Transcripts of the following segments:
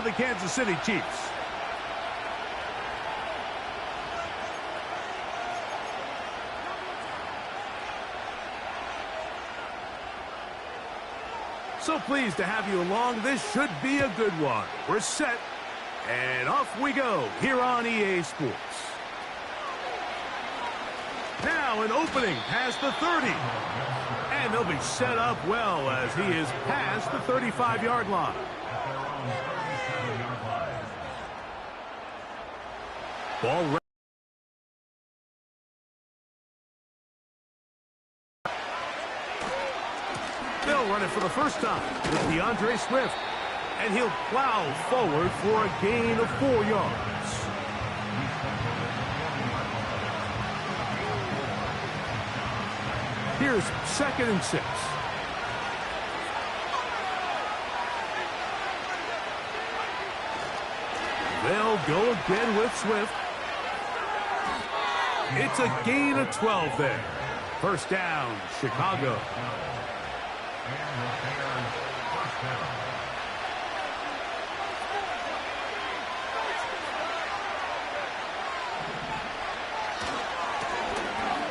the Kansas City Chiefs. So pleased to have you along. This should be a good one. We're set, and off we go here on EA Sports. Now an opening past the 30. And they'll be set up well as he is past the 35-yard line. Ball ready. They'll run it for the first time with DeAndre Swift. And he'll plow forward for a gain of 4 yards. Here's 2nd and 6. They'll go again with Swift. It's a gain of 12 there. First down, Chicago.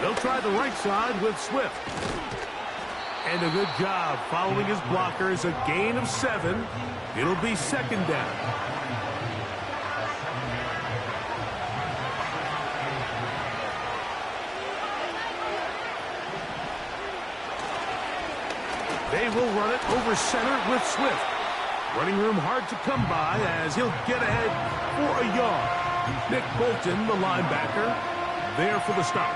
They'll try the right side with Swift. And a good job following his blockers. A gain of 7. It'll be 2nd down. They will run it over center with Swift. Running room hard to come by as he'll get ahead for a yard. Nick Bolton, the linebacker, there for the stop.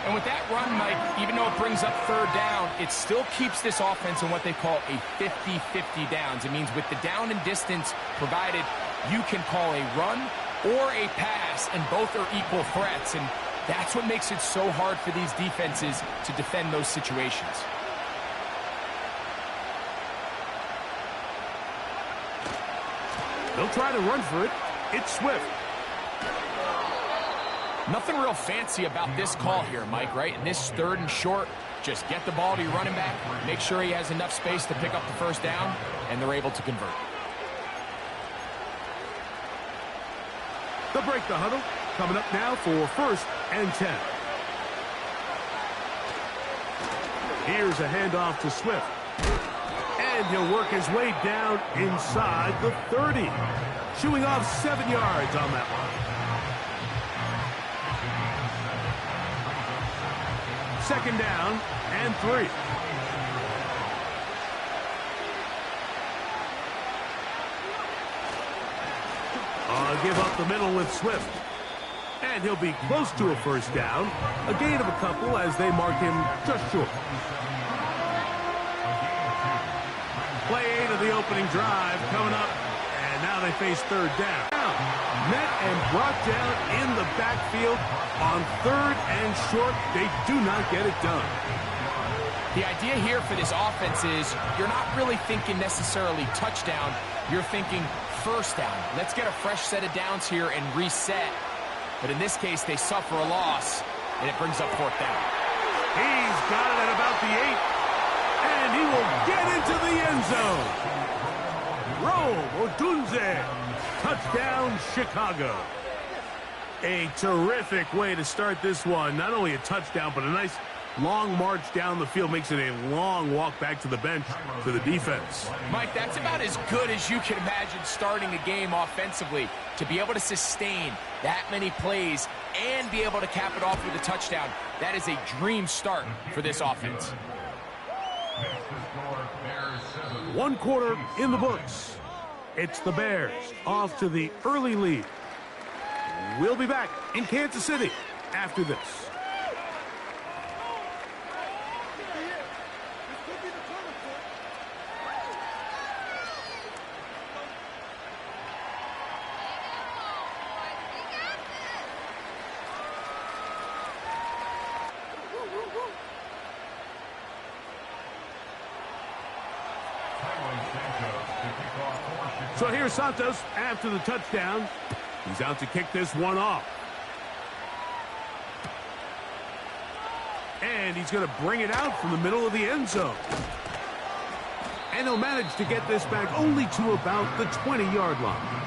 And with that run, Mike, even though it brings up 3rd down, it still keeps this offense in what they call a 50-50 downs. It means with the down and distance provided, you can call a run or a pass, and both are equal threats. And that's what makes it so hard for these defenses to defend those situations. They'll try to run for it. It's Swift. Nothing real fancy about this call here, Mike, right? In this 3rd and short, just get the ball to your running back, make sure he has enough space to pick up the first down, and they're able to convert. They'll break the huddle. Coming up now for 1st and 10. Here's a handoff to Swift. And he'll work his way down inside the 30. Shooing off 7 yards on that one. 2nd down and 3. Give up the middle with Swift. And he'll be close to a first down. A gain of a couple as they mark him just short. Play 8 of the opening drive coming up. And now they face 3rd down. Met and brought down in the backfield on 3rd and short. They do not get it done. The idea here for this offense is you're not really thinking necessarily touchdown. You're thinking first down. Let's get a fresh set of downs here and reset. But in this case, they suffer a loss, and it brings up 4th down. He's got it at about the 8, and he will get into the end zone. Rome Odunze, touchdown Chicago. A terrific way to start this one. Not only a touchdown, but a nice long march down the field. Makes it a long walk back to the bench for the defense. Mike, that's about as good as you can imagine starting a game offensively. To be able to sustain that many plays and be able to cap it off with a touchdown, that is a dream start for this offense. 1 quarter in the books. It's the Bears off to the early lead. We'll be back in Kansas City after this. So here's Santos after the touchdown. He's out to kick this one off. And he's going to bring it out from the middle of the end zone. And he'll manage to get this back only to about the 20-yard line.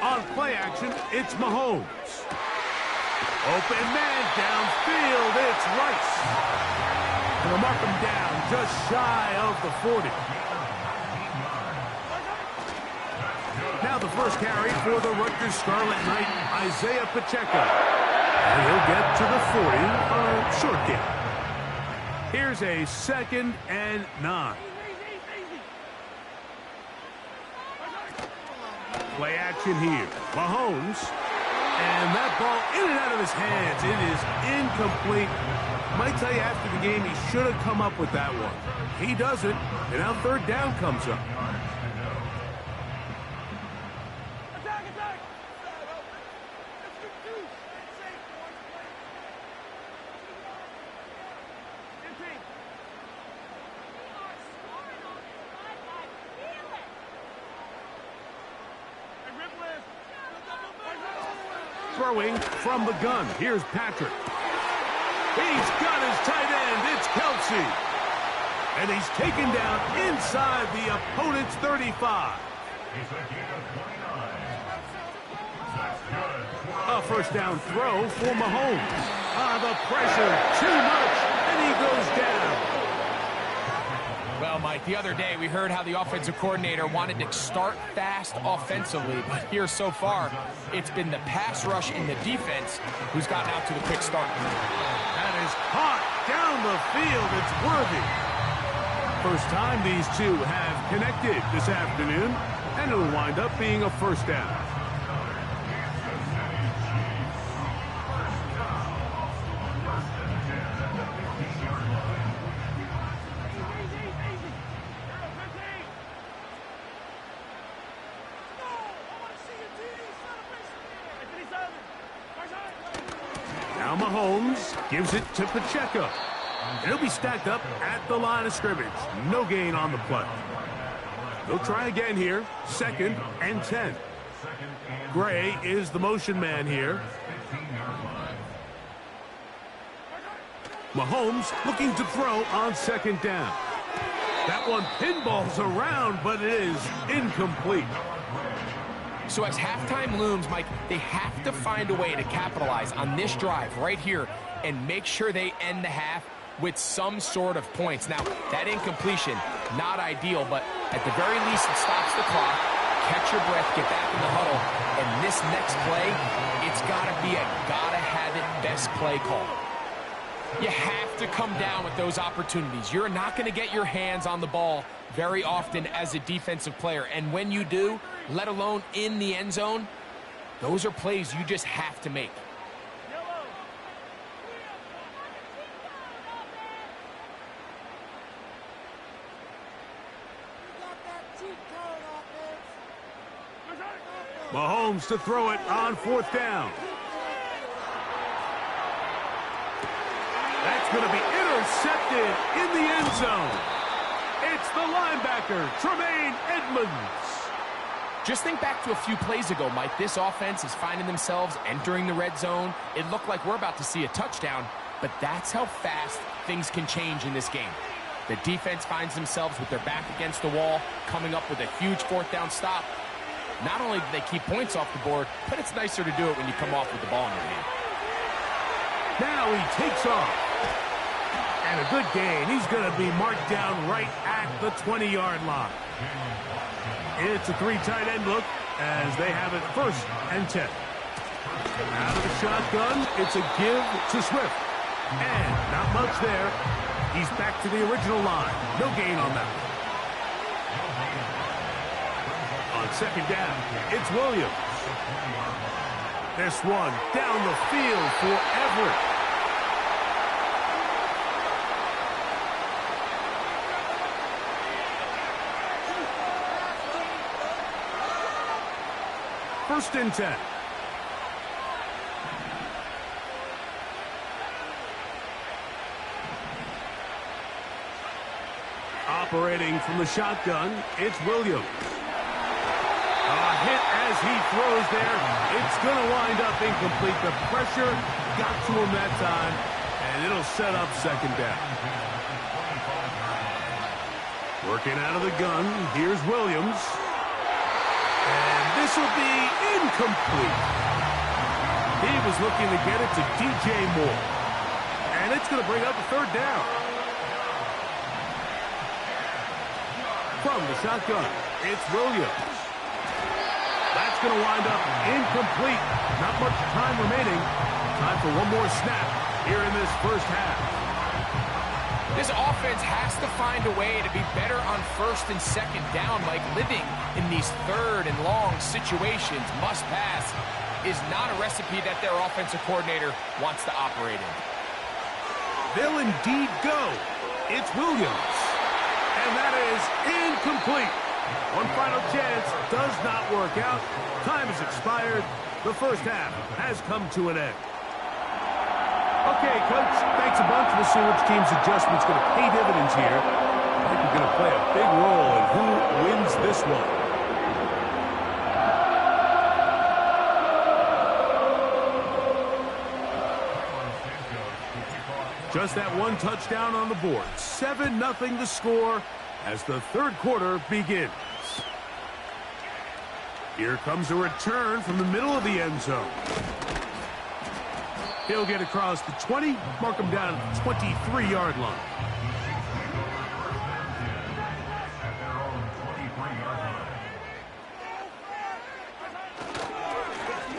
On play action, it's Mahomes. Open man downfield, it's Rice. And they'll mark him down just shy of the 40. Now the first carry for the Rutgers Scarlet Knight, Isaiah Pacheco. And he'll get to the 40 on a short gain. Here's a 2nd and 9. Play action here. Mahomes. And that ball in and out of his hands. It is incomplete. Might tell you after the game he should have come up with that one. He doesn't. And now 3rd down comes up. Throwing from the gun. Here's Patrick. He's got his tight end. It's Kelsey. And he's taken down inside the opponent's 35. A first down throw for Mahomes. The pressure, too much, and he goes down. Well, Mike, the other day we heard how the offensive coordinator wanted to start fast offensively, but here so far, it's been the pass rush in the defense who's gotten out to the quick start. That is caught down the field. It's worthy. First time these two have connected this afternoon, and it'll wind up being a first down. Now Mahomes gives it to Pacheco. He'll be stacked up at the line of scrimmage. No gain on the play. They'll try again here. 2nd and 10. Gray is the motion man here. Mahomes looking to throw on 2nd down. That one pinballs around, but it is incomplete. So as halftime looms, Mike, they have to find a way to capitalize on this drive right here and make sure they end the half with some sort of points. Now, that incompletion, not ideal, but at the very least, it stops the clock. Catch your breath, get back in the huddle, and this next play, it's got to be a gotta-have-it best play call. You have to come down with those opportunities. You're not going to get your hands on the ball very often as a defensive player, and when you do, let alone in the end zone, those are plays you just have to make. Mahomes to throw it on 4th down. That's going to be intercepted in the end zone. It's the linebacker, Tremaine Edmonds. Just think back to a few plays ago, Mike. This offense is finding themselves entering the red zone. It looked like we're about to see a touchdown, but that's how fast things can change in this game. The defense finds themselves with their back against the wall, coming up with a huge 4th down stop. Not only do they keep points off the board, but it's nicer to do it when you come off with the ball in your hand. Now he takes off. And a good gain. He's going to be marked down right at the 20-yard line. It's a 3 tight end look as they have it 1st and 10. Out of the shotgun, it's a give to Swift. And not much there. He's back to the original line. No gain on that one. On 2nd down, it's Williams. This one down the field for Everett. First and 10. Operating from the shotgun, it's Williams. A hit as he throws there. It's going to wind up incomplete. The pressure got to him that time, and it'll set up second down. Working out of the gun, here's Williams. And this will be incomplete. He was looking to get it to DJ Moore. And it's going to bring up a third down. From the shotgun, it's Williams. That's going to wind up incomplete. Not much time remaining. Time for one more snap here in this first half. This offense has to find a way to be better on first and second down. Like living in these third and long situations, must pass, is not a recipe that their offensive coordinator wants to operate in. They'll indeed go. It's Williams. And that is incomplete. One final chance does not work out. Time has expired. The first half has come to an end. Okay, Coach, thanks a bunch. We'll see which team's adjustment's going to pay dividends here. I think we're going to play a big role in who wins this one. Just that one touchdown on the board. 7-0 the score as the third quarter begins. Here comes a return from the middle of the end zone. He'll get across the 20, mark him down at the 23-yard line.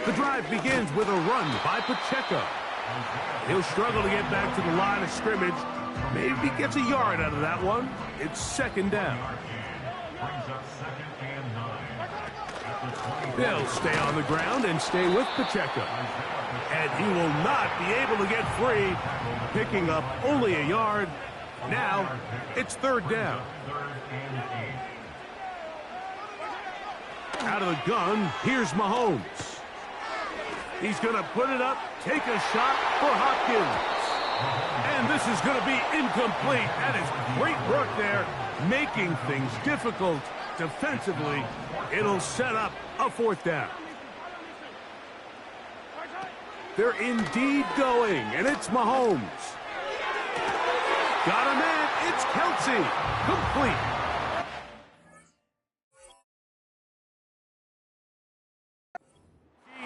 The drive begins with a run by Pacheco. He'll struggle to get back to the line of scrimmage. Maybe gets a yard out of that one. It's second down. He'll stay on the ground and stay with Pacheco. And he will not be able to get free, picking up only a yard. Now, it's third down. Out of the gun, here's Mahomes. He's going to put it up, take a shot for Hopkins. And this is going to be incomplete. That is great work there, making things difficult defensively. It'll set up a fourth down. They're indeed going, and it's Mahomes. Got a man, it's Kelsey. Complete.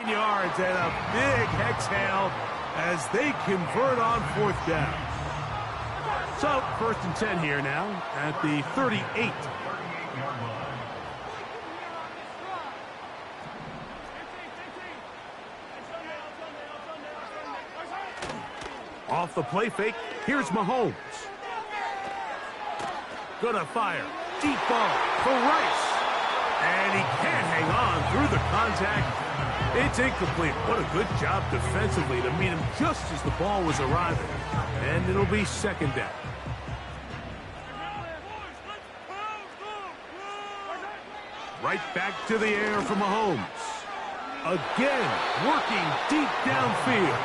Yards and a big exhale as they convert on fourth down. So, first and 10 here now at the 38. Off the play fake, here's Mahomes. Gonna fire. Deep ball for Rice. And he can't hang on through the contact. It's incomplete. What a good job defensively to meet him just as the ball was arriving. And it'll be second down. Right back to the air for Mahomes. Again, working deep downfield.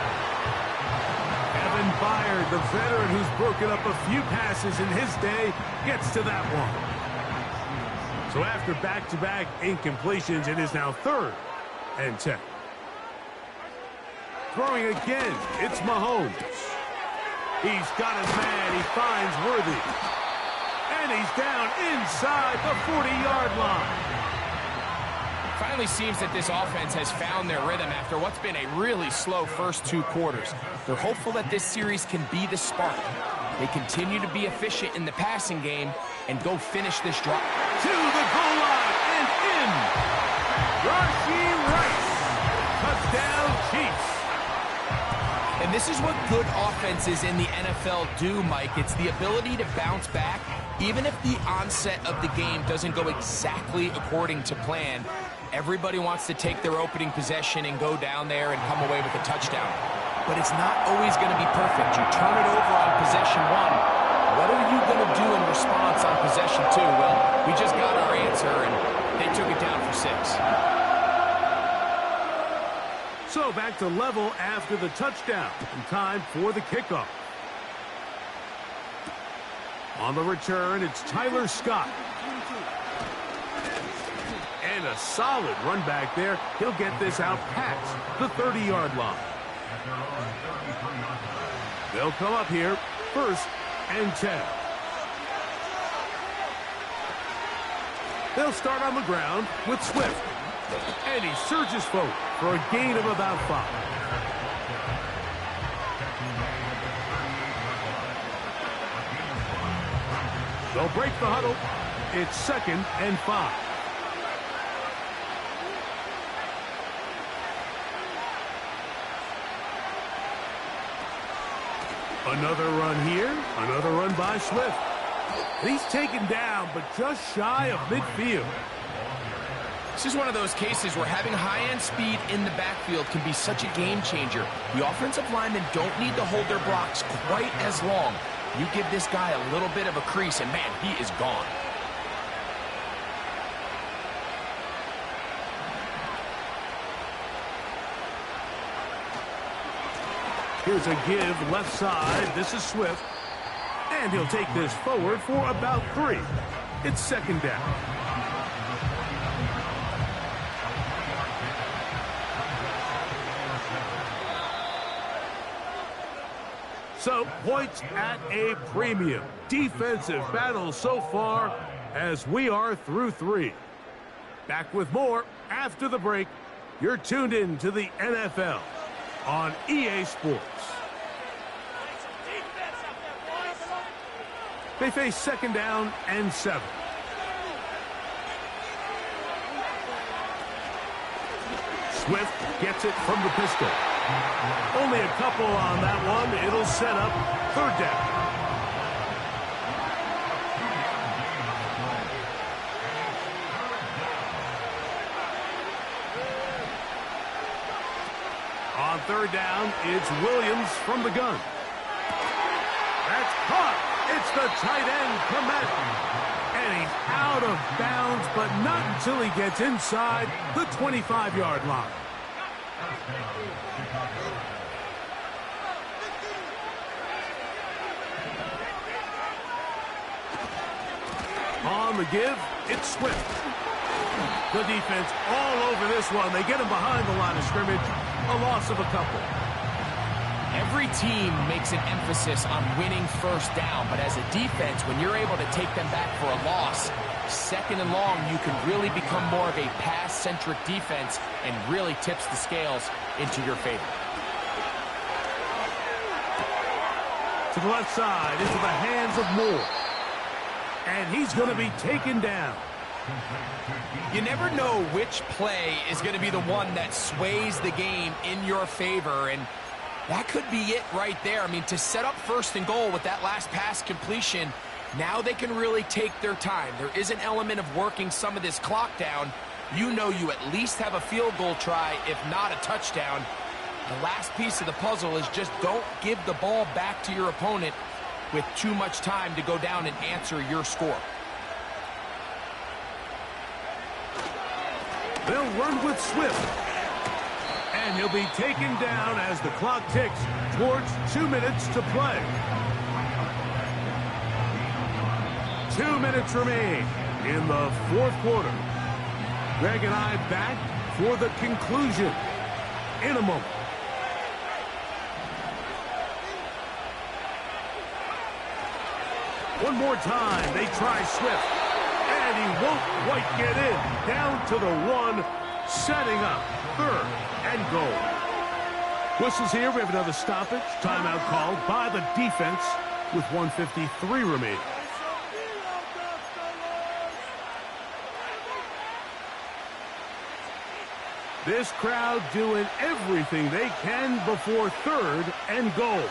Kevin Byard, the veteran who's broken up a few passes in his day, gets to that one. So after back-to-back incompletions, it is now third and 10. Throwing again, it's Mahomes. He's got his man, he finds Worthy. And he's down inside the 40-yard line. Finally seems that this offense has found their rhythm after what's been a really slow first two quarters. They're hopeful that this series can be the spark. They continue to be efficient in the passing game and go finish this drive. To the goal line and in. Rashee Rice. Touchdown, Chiefs. And this is what good offenses in the NFL do, Mike. It's the ability to bounce back, even if the onset of the game doesn't go exactly according to plan. Everybody wants to take their opening possession and go down there and come away with a touchdown. But it's not always going to be perfect. You turn it over on possession one. What are you going to do in response on possession two? Well, we just got our answer, and they took it down for 6. So back to level after the touchdown. And time for the kickoff. On the return, it's Tyler Scott. And a solid run back there. He'll get this out past the 30-yard line. They'll come up here, 1st and 10. They'll start on the ground with Swift. And he surges forward for a gain of about 5. They'll break the huddle. It's 2nd and 5. Another run here. Another run by Swift. And he's taken down, but just shy of midfield. This is one of those cases where having high-end speed in the backfield can be such a game changer. The offensive linemen don't need to hold their blocks quite as long. You give this guy a little bit of a crease, and man, he is gone. Here's a give left side. This is Swift. And he'll take this forward for about 3. It's 2nd down. So, points at a premium. Defensive battle so far as we are through 3. Back with more after the break. You're tuned in to the NFL on EA Sports. They face 2nd down and 7. Swift gets it from the pistol. Only a couple on that one. It'll set up 3rd down. On 3rd down, it's Williams from the gun. That's caught. It's the tight end, Komet. And he's out of bounds, but not until he gets inside the 25-yard line. On the give, it's Swift. The defense all over this one. They get him behind the line of scrimmage. A loss of a couple. Every team makes an emphasis on winning 1st down, but as a defense, when you're able to take them back for a loss, 2nd and long, you can really become more of a pass-centric defense and really tips the scales into your favor. To the left side, into the hands of Moore. And he's going to be taken down. You never know which play is going to be the one that sways the game in your favor, and that could be it right there. I mean, to set up 1st and goal with that last pass completion, now they can really take their time. There is an element of working some of this clock down. You know you at least have a field goal try, if not a touchdown. The last piece of the puzzle is just don't give the ball back to your opponent with too much time to go down and answer your score. They'll run with Swift. And he'll be taken down as the clock ticks towards 2 minutes to play. 2 minutes remain in the 4th quarter. Greg and I back for the conclusion in a moment. One more time, they try Swift. And he won't quite get in. Down to the 1, setting up 3rd and goal. Whistles here. We have another stoppage. Timeout called by the defense with 1:53 remaining. This crowd doing everything they can before 3rd and goal.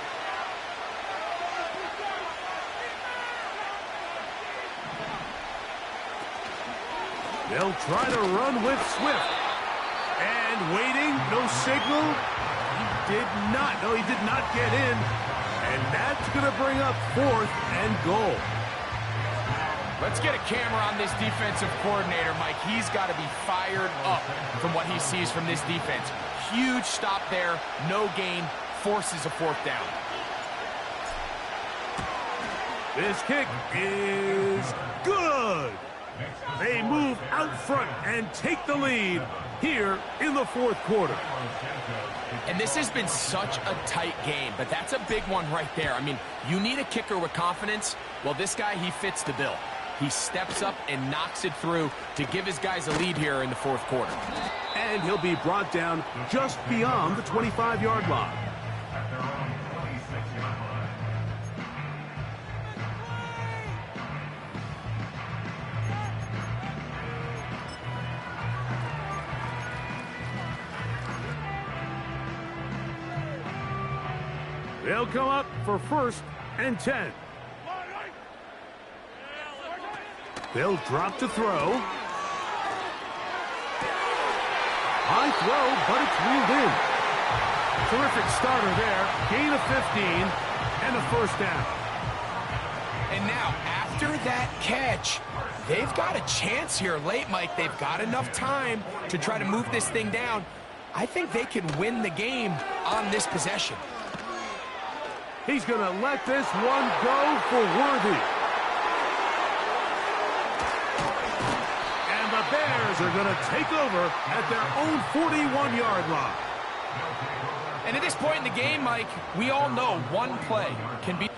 They'll try to run with Swift. And waiting, no signal. He did not get in. And that's going to bring up 4th and goal. Let's get a camera on this defensive coordinator, Mike. He's got to be fired up from what he sees from this defense. Huge stop there, no gain, forces a 4th down. This kick is good. They move out front and take the lead here in the fourth quarter. And this has been such a tight game, but that's a big one right there. I mean, you need a kicker with confidence. Well, this guy, he fits the bill. He steps up and knocks it through to give his guys a lead here in the fourth quarter. And he'll be brought down just beyond the 25-yard line. They'll come up for 1st and 10. They'll drop to throw. High throw, but it's reeled in. Terrific starter there. Gain of 15 and a 1st down. And now, after that catch, they've got a chance here late, Mike. They've got enough time to try to move this thing down. I think they can win the game on this possession. He's going to let this one go for Worthy. And the Bears are going to take over at their own 41-yard line. And at this point in the game, Mike, we all know one play can be...